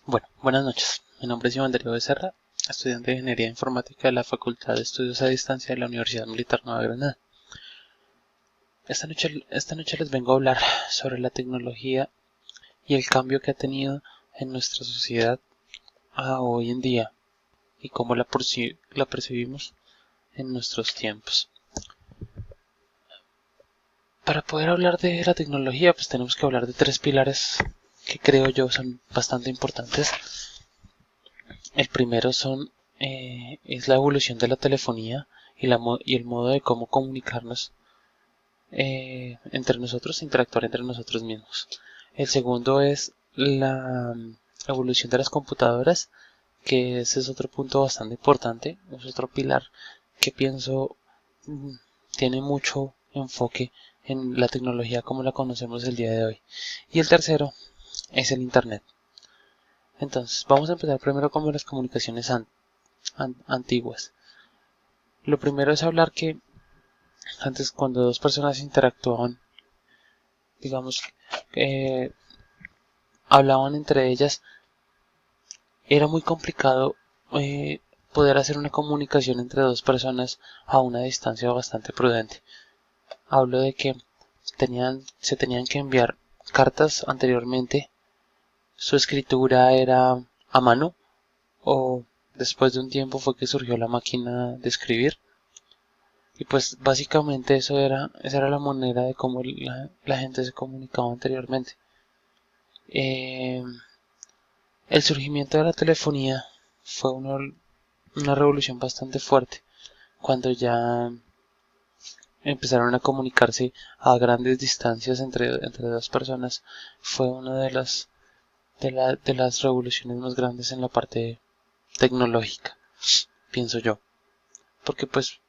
Bueno, buenas noches. Mi nombre es Iván Darío Becerra, estudiante de Ingeniería Informática de la Facultad de Estudios a Distancia de la Universidad Militar Nueva Granada. Esta noche les vengo a hablar sobre la tecnología y el cambio que ha tenido en nuestra sociedad a hoy en día y cómo la percibimos en nuestros tiempos. Para poder hablar de la tecnología, pues tenemos que hablar de tres pilares que creo yo son bastante importantes. El primero es la evolución de la telefonía y el modo de cómo comunicarnos entre nosotros, interactuar entre nosotros mismos. El segundo es la evolución de las computadoras, que ese es otro punto bastante importante, es otro pilar que pienso tiene mucho enfoque en la tecnología como la conocemos el día de hoy. Y el tercero es el Internet. Entonces, vamos a empezar primero con las comunicaciones antiguas. Lo primero es hablar que antes, cuando dos personas interactuaban, digamos, eh, hablaban entre ellas, era muy complicado poder hacer una comunicación entre dos personas a una distancia bastante prudente. Hablo de que se tenían que enviar cartas anteriormente, su escritura era a mano o después de un tiempo fue que surgió la máquina de escribir. Y pues básicamente esa era la manera de cómo la gente se comunicaba anteriormente. Eh, el surgimiento de la telefonía fue una revolución bastante fuerte cuando ya empezaron a comunicarse a grandes distancias entre dos personas. Fue una de las revoluciones más grandes en la parte tecnológica, pienso yo. Porque pues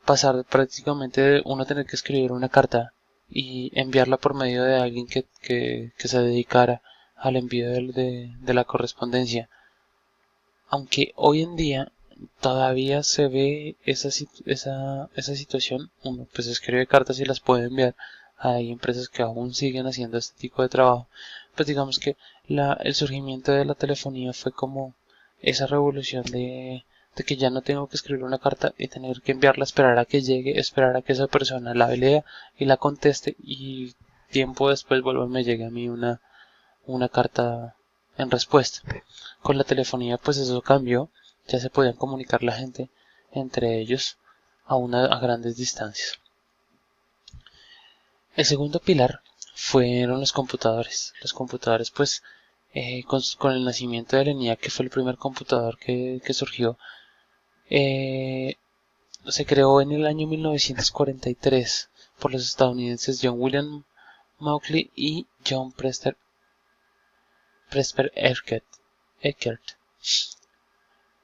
pasar prácticamente de uno tener que escribir una carta y enviarla por medio de alguien que se dedicara al envío de la correspondencia. Aunque hoy en día todavía se ve esa situación, uno pues escribe cartas y las puede enviar. Hay empresas que aún siguen haciendo este tipo de trabajo. Pues digamos que el surgimiento de la telefonía fue como esa revolución de que ya no tengo que escribir una carta y tener que enviarla, esperar a que llegue, esperar a que esa persona la lea y la conteste y tiempo después vuelva y me llegue a mí una carta en respuesta. Con la telefonía pues eso cambió, ya se podían comunicar la gente entre ellos a grandes distancias. El segundo pilar fueron los computadores. Los computadores pues con el nacimiento del ENIAC, que fue el primer computador que surgió, eh, se creó en el año 1943 por los estadounidenses John William Mauchly y John Presper Eckert.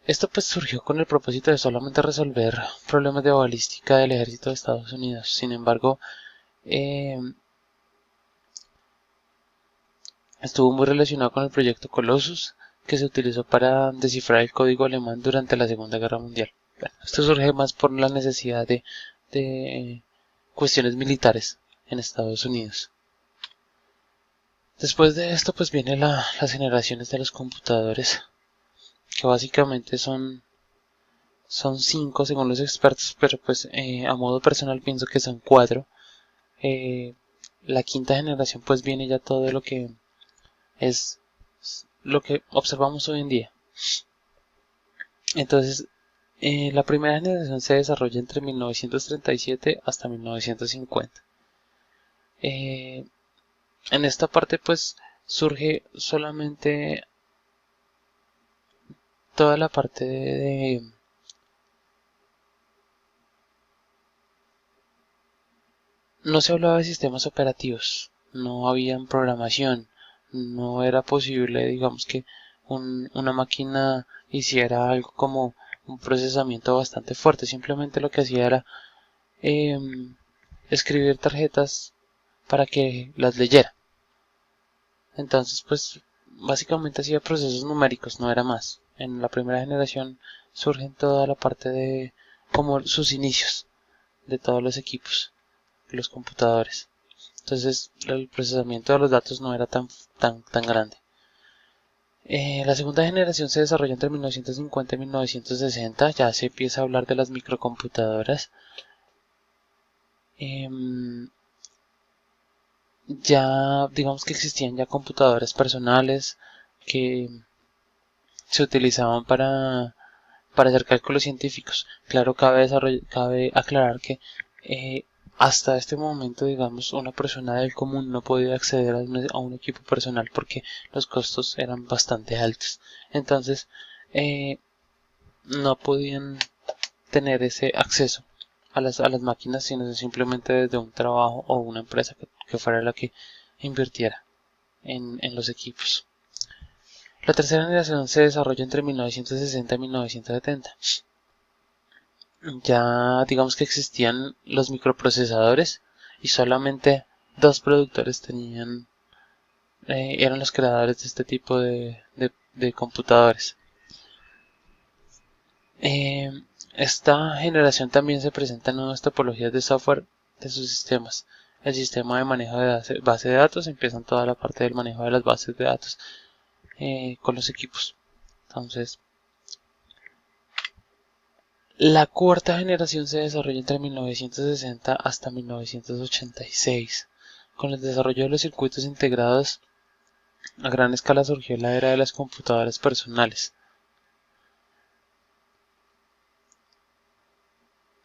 Esto pues surgió con el propósito de solamente resolver problemas de balística del ejército de Estados Unidos. Sin embargo, eh, estuvo muy relacionado con el proyecto Colossus, que se utilizó para descifrar el código alemán durante la Segunda Guerra Mundial. Bueno, esto surge más por la necesidad de cuestiones militares en Estados Unidos. Después de esto pues vienen las generaciones de los computadores, que básicamente son cinco según los expertos, pero pues a modo personal pienso que son cuatro. Eh, la quinta generación pues viene ya todo lo que es lo que observamos hoy en día. Entonces, la primera generación se desarrolla entre 1937 hasta 1950. En esta parte pues surge solamente toda la parte no se hablaba de sistemas operativos, no había programación, no era posible, digamos, que una máquina hiciera algo como un procesamiento bastante fuerte, simplemente lo que hacía era eh, escribir tarjetas para que las leyera. Entonces, pues, básicamente hacía procesos numéricos, no era más. En la primera generación surgen toda la parte de como sus inicios de todos los equipos, los computadores. Entonces el procesamiento de los datos no era tan grande. La segunda generación se desarrolló entre 1950 y 1960, ya se empieza a hablar de las microcomputadoras. Ya digamos que existían ya computadoras personales que se utilizaban para hacer cálculos científicos. Claro, cabe aclarar que hasta este momento, digamos, una persona del común no podía acceder a un equipo personal porque los costos eran bastante altos. Entonces, no podían tener ese acceso a las máquinas, sino simplemente desde un trabajo o una empresa que fuera la que invirtiera en los equipos. La tercera generación se desarrolló entre 1960 y 1970. Ya digamos que existían los microprocesadores y solamente dos productores eran los creadores de este tipo de computadores. Esta generación también se presenta nuevas topologías de software de sus sistemas. El sistema de manejo de base de datos, empiezan toda la parte del manejo de las bases de datos con los equipos. Entonces, la cuarta generación se desarrolló entre 1960 hasta 1986. Con el desarrollo de los circuitos integrados a gran escala surgió la era de las computadoras personales.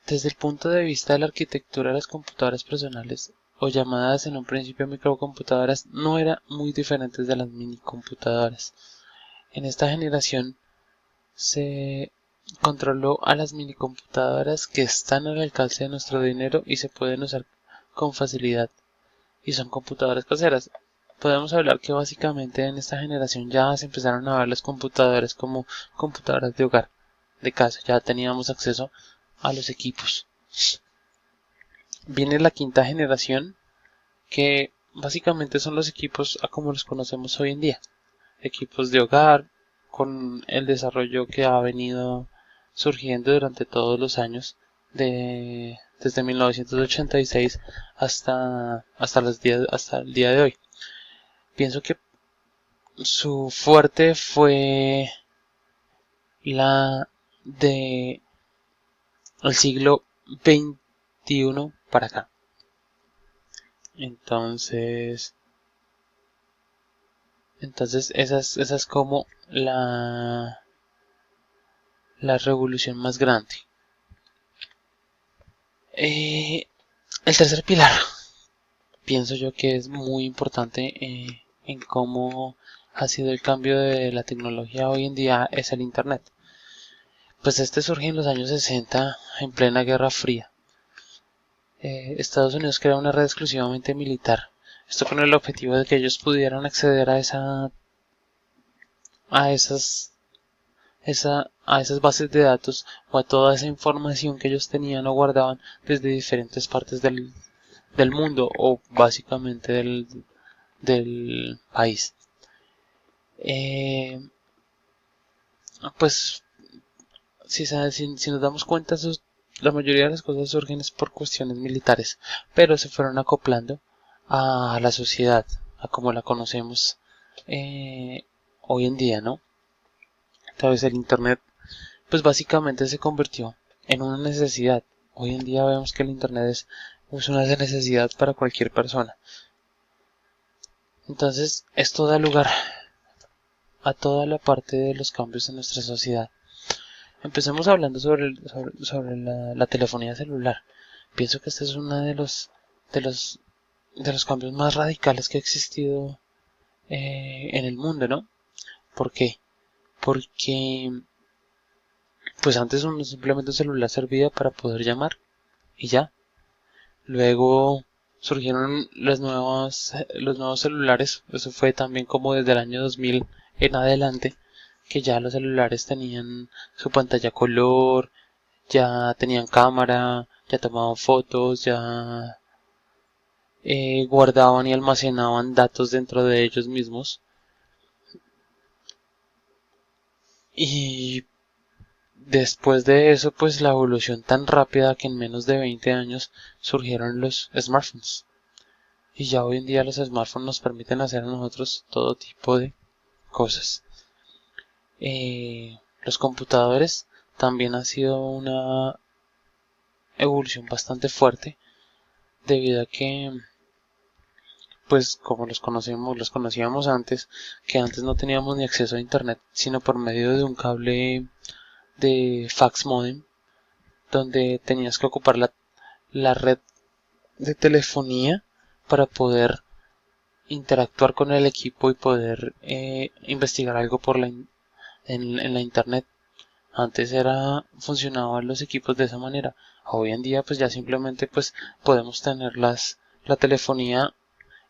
Desde el punto de vista de la arquitectura de las computadoras personales, o llamadas en un principio microcomputadoras, no eran muy diferentes de las minicomputadoras. En esta generación se controló a las minicomputadoras que están al alcance de nuestro dinero y se pueden usar con facilidad, y son computadoras caseras. Podemos hablar que básicamente en esta generación ya se empezaron a ver las computadoras como computadoras de hogar, de casa, ya teníamos acceso a los equipos. Viene la quinta generación, que básicamente son los equipos a como los conocemos hoy en día. Equipos de hogar, con el desarrollo que ha venido surgiendo durante todos los años, desde 1986 hasta el día de hoy. Pienso que su fuerte fue la de el siglo XXI para acá. Entonces esa es como la revolución más grande. El tercer pilar, pienso yo que es muy importante en cómo ha sido el cambio de la tecnología hoy en día, es el Internet. Pues este surge en los años 60, en plena Guerra Fría. Estados Unidos crea una red exclusivamente militar. Esto con el objetivo de que ellos pudieran acceder a esas bases de datos o a toda esa información que ellos tenían o guardaban desde diferentes partes del mundo o básicamente del país. Pues si nos damos cuenta, la mayoría de las cosas surgen por cuestiones militares, pero se fueron acoplando a la sociedad, a como la conocemos hoy en día, ¿no? Entonces el Internet pues básicamente se convirtió en una necesidad. Hoy en día vemos que el Internet es una necesidad para cualquier persona. Entonces esto da lugar a toda la parte de los cambios en nuestra sociedad. Empecemos hablando sobre la telefonía celular. Pienso que este es uno de los cambios más radicales que ha existido en el mundo, ¿no? ¿Por qué? Porque pues antes simplemente un celular servía para poder llamar y ya. Luego surgieron los nuevos celulares. Eso fue también como desde el año 2000 en adelante, que ya los celulares tenían su pantalla color, ya tenían cámara, ya tomaban fotos, ya guardaban y almacenaban datos dentro de ellos mismos. Y después de eso, pues la evolución tan rápida que en menos de 20 años surgieron los smartphones. Y ya hoy en día los smartphones nos permiten hacer a nosotros todo tipo de cosas. Los computadores también ha sido una evolución bastante fuerte, debido a que, pues como los conocíamos antes, que antes no teníamos ni acceso a internet sino por medio de un cable de fax modem, donde tenías que ocupar la red de telefonía para poder interactuar con el equipo y poder investigar algo en la internet. Antes funcionaban los equipos de esa manera. Hoy en día pues ya simplemente pues podemos tener la telefonía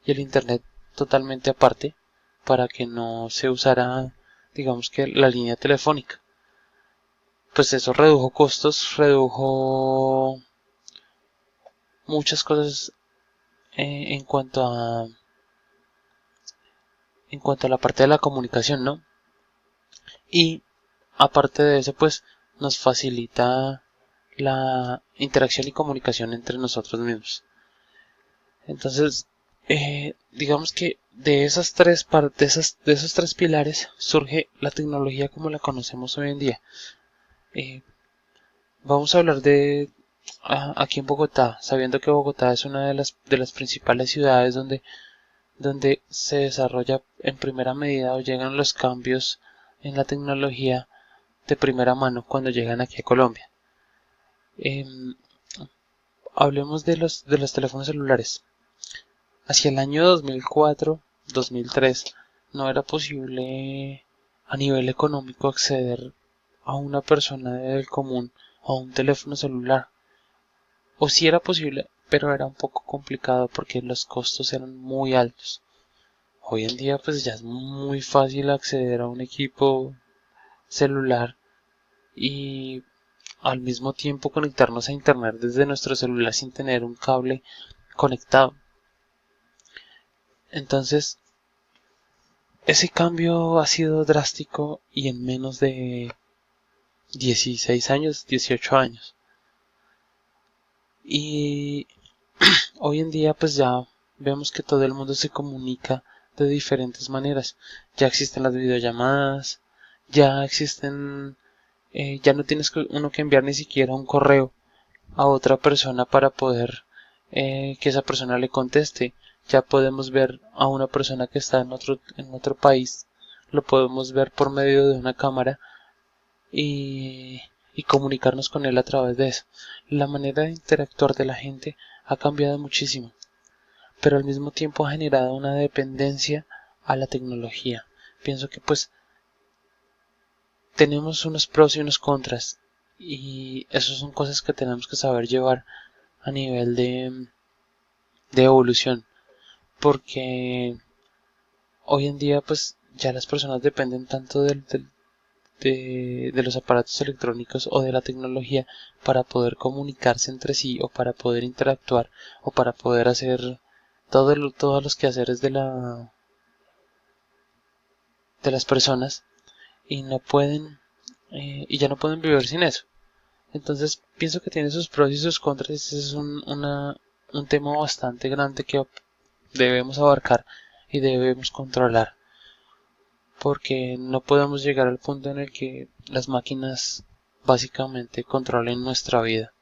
y el internet totalmente aparte, para que no se usara, digamos, que la línea telefónica. Pues eso redujo costos, redujo muchas cosas en cuanto a la parte de la comunicación, ¿no? Y aparte de eso, pues nos facilita la interacción y comunicación entre nosotros mismos. Entonces, digamos que de esas tres partes, de esos tres pilares, surge la tecnología como la conocemos hoy en día. Vamos a hablar de aquí en Bogotá, sabiendo que Bogotá es una de las principales ciudades donde se desarrolla en primera medida o llegan los cambios en la tecnología de primera mano cuando llegan aquí a Colombia. Hablemos de los teléfonos celulares. Hacia el año 2004-2003 no era posible a nivel económico acceder a una persona del común a un teléfono celular. O sí era posible, pero era un poco complicado porque los costos eran muy altos. Hoy en día pues ya es muy fácil acceder a un equipo celular y al mismo tiempo conectarnos a internet desde nuestro celular sin tener un cable conectado. Entonces, ese cambio ha sido drástico y en menos de 16 años, 18 años. Y hoy en día pues ya vemos que todo el mundo se comunica de diferentes maneras. Ya existen las videollamadas, ya existen, ya no tienes uno que enviar ni siquiera un correo a otra persona para poder que esa persona le conteste. Ya podemos ver a una persona que está en otro país, lo podemos ver por medio de una cámara y comunicarnos con él a través de eso. La manera de interactuar de la gente ha cambiado muchísimo, pero al mismo tiempo ha generado una dependencia a la tecnología. Pienso que pues tenemos unos pros y unos contras, y esas son cosas que tenemos que saber llevar a nivel de evolución, porque hoy en día pues ya las personas dependen tanto de los aparatos electrónicos o de la tecnología para poder comunicarse entre sí o para poder interactuar o para poder hacer todos los quehaceres de las personas, y no pueden y ya no pueden vivir sin eso. Entonces pienso que tiene sus pros y sus contras, y ese es un tema bastante grande que debemos abarcar y debemos controlar, porque no podemos llegar al punto en el que las máquinas básicamente controlen nuestra vida.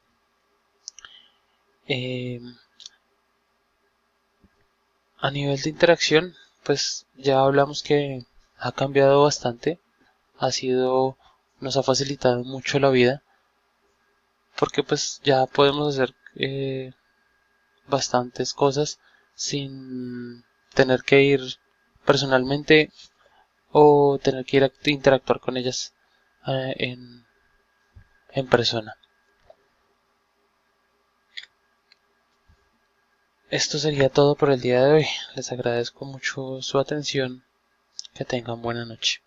A nivel de interacción, pues ya hablamos que ha cambiado bastante, nos ha facilitado mucho la vida, porque pues ya podemos hacer bastantes cosas sin tener que ir personalmente o tener que ir a interactuar con ellas en persona. Esto sería todo por el día de hoy. Les agradezco mucho su atención. Que tengan buena noche.